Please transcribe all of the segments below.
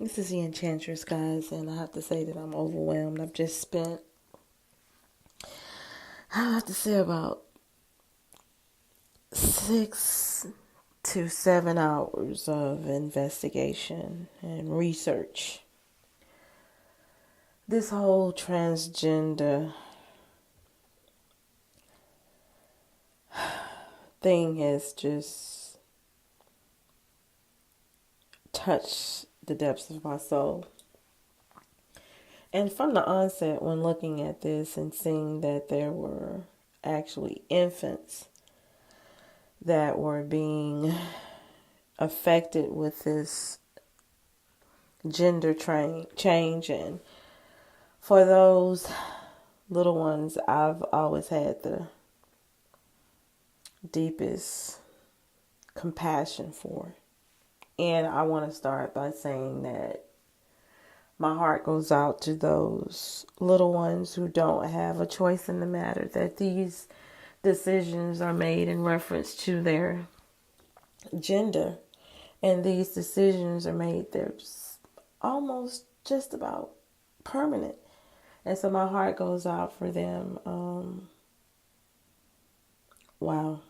This is the Enchantress, guys, and I have to say that I'm overwhelmed. I've just spent, I have to say, about 6 to 7 hours of investigation and research. This whole transgender thing has just touched the depths of my soul. And from the onset, when looking at this and seeing that there were actually infants that were being affected with this change, and for those little ones, I've always had the deepest compassion for. And I want to start by saying that my heart goes out to those little ones who don't have a choice in the matter, that these decisions are made in reference to their gender, and these decisions are made, they're almost just about permanent. And so my heart goes out for them. Wow.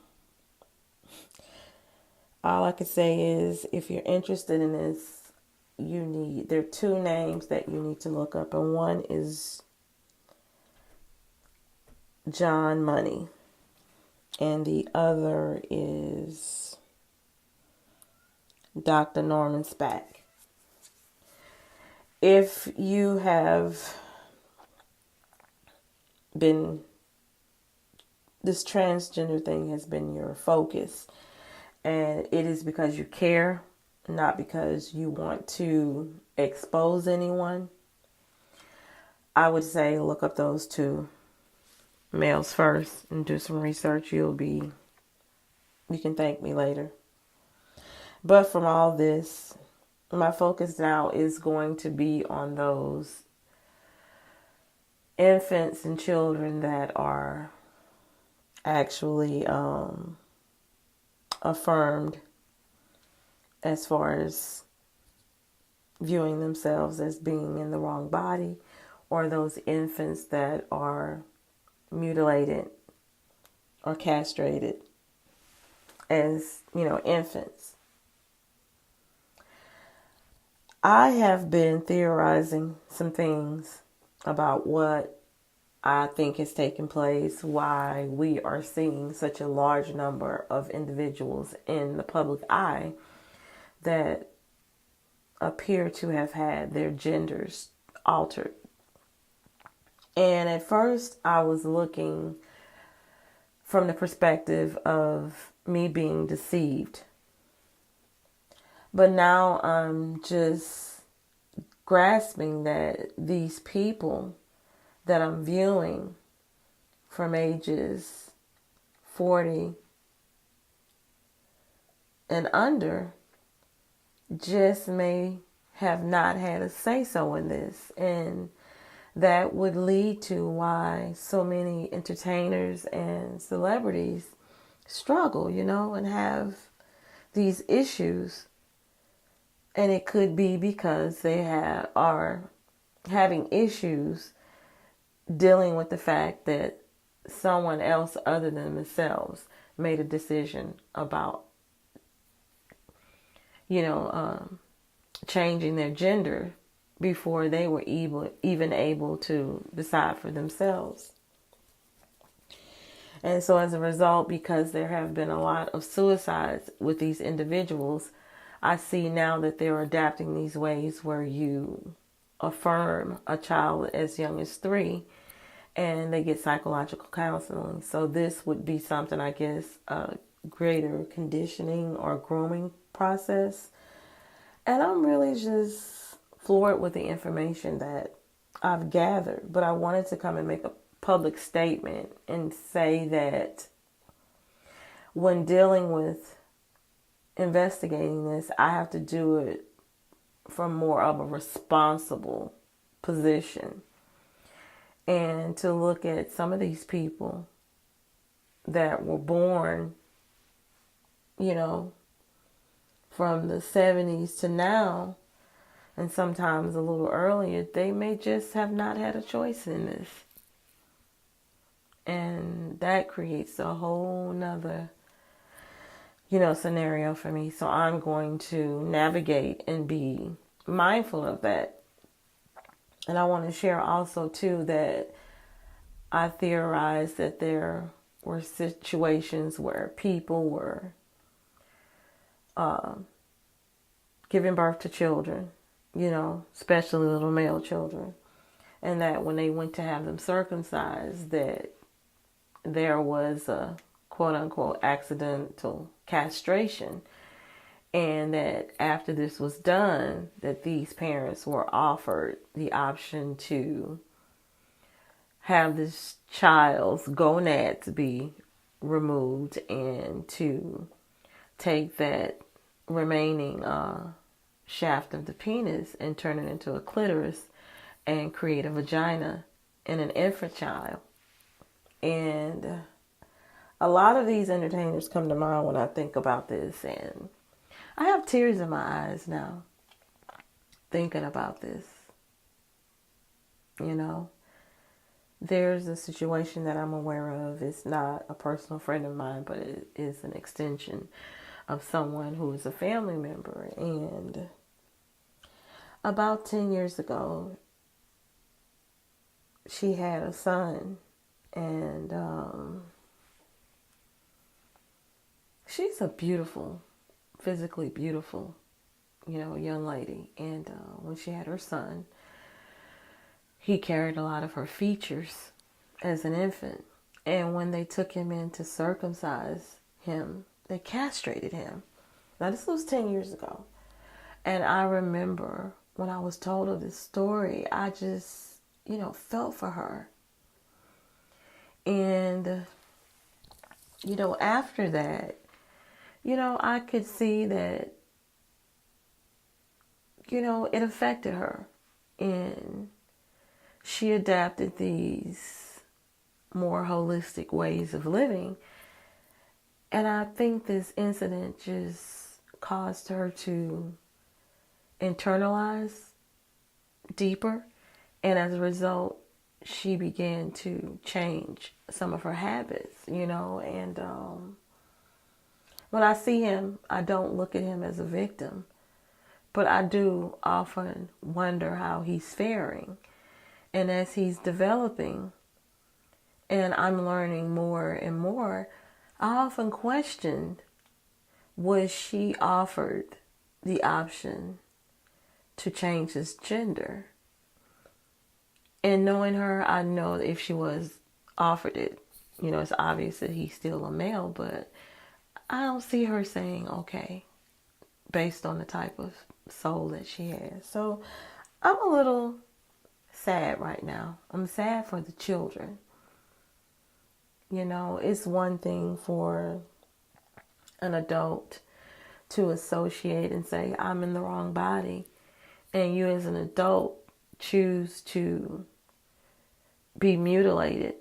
All I can say is, if you're interested in this, there are two names that you need to look up, and one is John Money, and the other is Dr. Norman Spack. If you have been, this transgender thing has been your focus, and it is because you care, not because you want to expose anyone, I would say look up those two males first and do some research. You can thank me later. But from all this, my focus now is going to be on those infants and children that are actually affirmed as far as viewing themselves as being in the wrong body, or those infants that are mutilated or castrated as, infants. I have been theorizing some things about what I think has taken place, why we are seeing such a large number of individuals in the public eye that appear to have had their genders altered. And at first I was looking from the perspective of me being deceived. But now I'm just grasping that these people that I'm viewing from ages 40 and under just may have not had a say-so in this. And that would lead to why so many entertainers and celebrities struggle, and have these issues. And it could be because they are having issues dealing with the fact that someone else other than themselves made a decision about, changing their gender before they were even able to decide for themselves. And so as a result, because there have been a lot of suicides with these individuals, I see now that they're adapting these ways where you affirm a child as young as 3 and they get psychological counseling. So this would be something, I guess, a greater conditioning or grooming process. And I'm really just floored with the information that I've gathered. But I wanted to come and make a public statement and say that when dealing with investigating this, I have to do it from more of a responsible position, and to look at some of these people that were born, from the 70s to now, And sometimes a little earlier, they may just have not had a choice in this. And that creates a whole nother, scenario for me. So I'm going to navigate and be mindful of that. And I want to share also, too, that I theorize that there were situations where people were giving birth to children, especially little male children. And that when they went to have them circumcised, that there was a quote unquote accidental castration. And that after this was done, that these parents were offered the option to have this child's gonads be removed and to take that remaining shaft of the penis and turn it into a clitoris and create a vagina in an infant child. And a lot of these entertainers come to mind when I think about this, and I have tears in my eyes now thinking about this. There's a situation that I'm aware of. It's not a personal friend of mine, but it is an extension of someone who is a family member. And about 10 years ago, she had a son, and she's a beautiful, physically beautiful, young lady. And when she had her son, he carried a lot of her features as an infant. And when they took him in to circumcise him, they castrated him. Now, this was 10 years ago. And I remember when I was told of this story, I just, felt for her. And, after that, I could see that, it affected her. And she adapted these more holistic ways of living. And I think this incident just caused her to internalize deeper. And as a result, she began to change some of her habits, And when I see him, I don't look at him as a victim. But I do often wonder how he's faring. And as he's developing and I'm learning more and more, I often questioned, was she offered the option to change his gender? And knowing her, I know if she was offered it, it's obvious that he's still a male, but I don't see her saying, okay, based on the type of soul that she has. So I'm a little sad right now. I'm sad for the children. It's one thing for an adult to associate and say, I'm in the wrong body. And you as an adult choose to be mutilated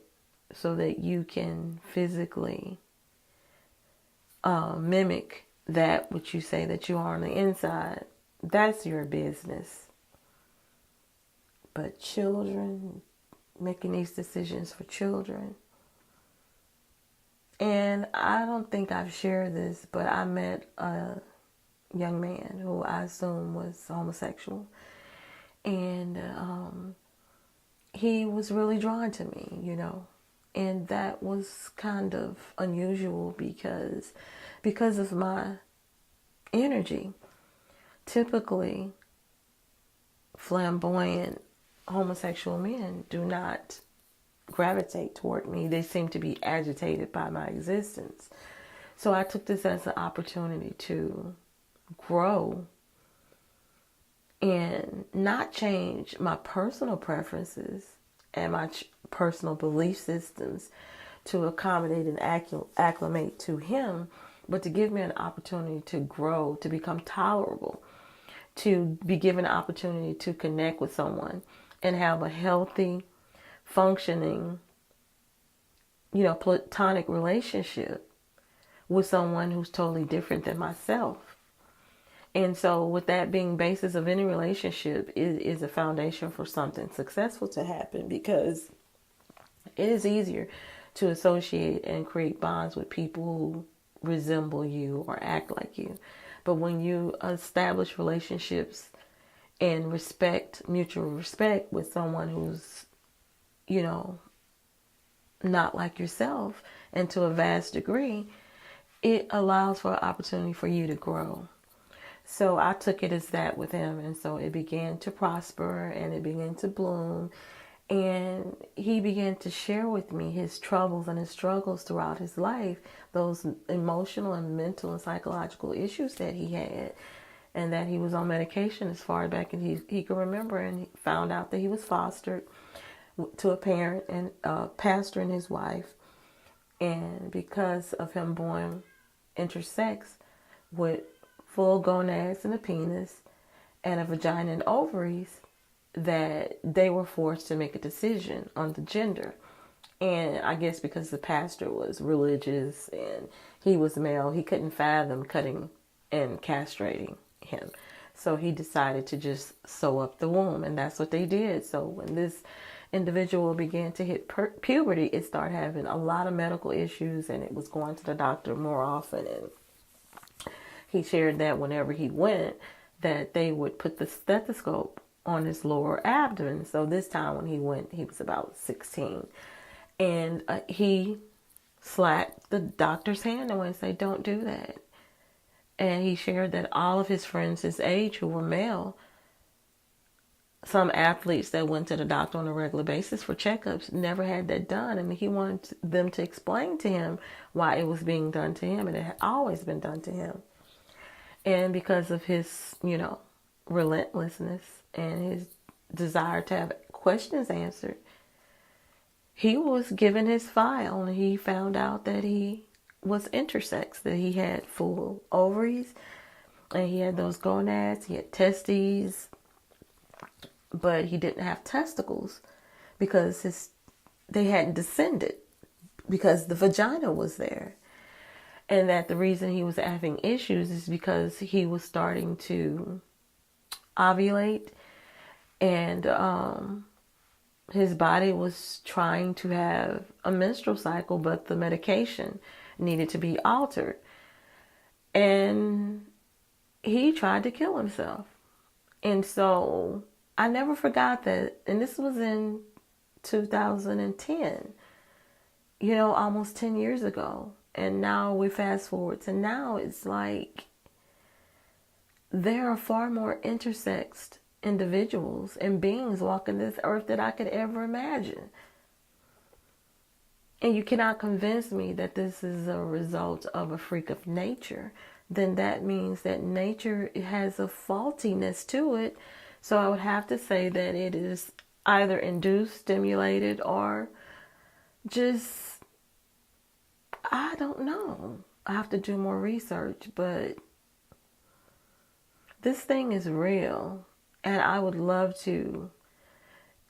so that you can physically mimic that which you say that you are on the inside. That's your business. But children, making these decisions for children. And I don't think I've shared this, but I met a young man who I assume was homosexual. And he was really drawn to me, And that was kind of unusual because of my energy. Typically, flamboyant homosexual men do not gravitate toward me. They seem to be agitated by my existence. So I took this as an opportunity to grow and not change my personal preferences and my personal belief systems to accommodate and acclimate to him, but to give me an opportunity to grow, to become tolerable, to be given an opportunity to connect with someone and have a healthy, functioning, platonic relationship with someone who's totally different than myself. And so with that being basis of any relationship is a foundation for something successful to happen, because it is easier to associate and create bonds with people who resemble you or act like you. But when you establish relationships and respect, mutual respect with someone who's, you know, not like yourself, and to a vast degree, it allows for an opportunity for you to grow. So I took it as that with him. And so it began to prosper and it began to bloom. And he began to share with me his troubles and his struggles throughout his life, those emotional and mental and psychological issues that he had, and that he was on medication as far back as he could remember. And he found out that he was fostered to a parent and a pastor and his wife. And because of him born intersex with full gonads and a penis and a vagina and ovaries, that they were forced to make a decision on the gender. And I guess because the pastor was religious and he was male, he couldn't fathom cutting and castrating him. So he decided to just sew up the womb, and that's what they did. So when this individual began to hit puberty, it started having a lot of medical issues, and it was going to the doctor more often. And he shared that whenever he went, that they would put the stethoscope on his lower abdomen. So this time when he went, he was about 16. And he slapped the doctor's hand away and said, "Don't do that." And he shared that all of his friends his age who were male, some athletes that went to the doctor on a regular basis for checkups, never had that done. And he wanted them to explain to him why it was being done to him. And it had always been done to him. And because of his, relentlessness and his desire to have questions answered, he was given his file, and he found out that he was intersex, that he had full ovaries and he had those gonads, he had testes, but he didn't have testicles because they hadn't descended, because the vagina was there. And that the reason he was having issues is because he was starting to ovulate, and his body was trying to have a menstrual cycle, but the medication needed to be altered. And he tried to kill himself. And so I never forgot that. And this was in 2010, almost 10 years ago. And now we fast forward to now. It's like there are far more intersexed individuals and beings walking this earth that I could ever imagine. And you cannot convince me that this is a result of a freak of nature. Then that means that nature has a faultiness to it. So I would have to say that it is either induced, stimulated, or just, I don't know. I have to do more research, but this thing is real. And I would love to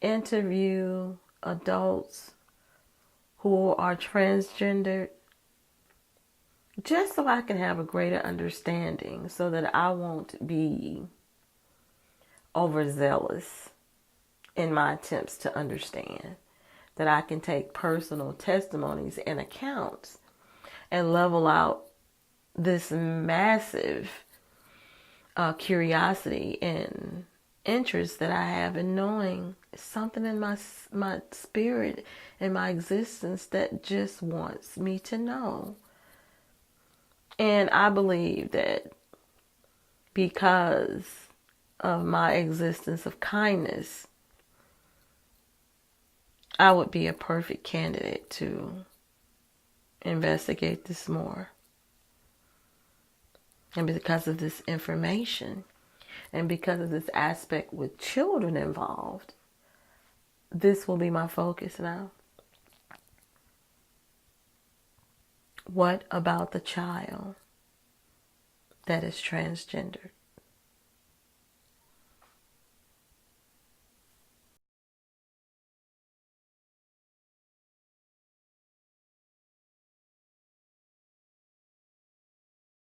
interview adults who are transgendered, just so I can have a greater understanding, so that I won't be overzealous in my attempts to understand, that I can take personal testimonies and accounts and level out this massive curiosity and interest that I have in knowing something in my spirit and my existence that just wants me to know. And I believe that because of my existence of kindness, I would be a perfect candidate to investigate this more. And because of this information, and because of this aspect with children involved, this will be my focus now. What about the child that is transgendered?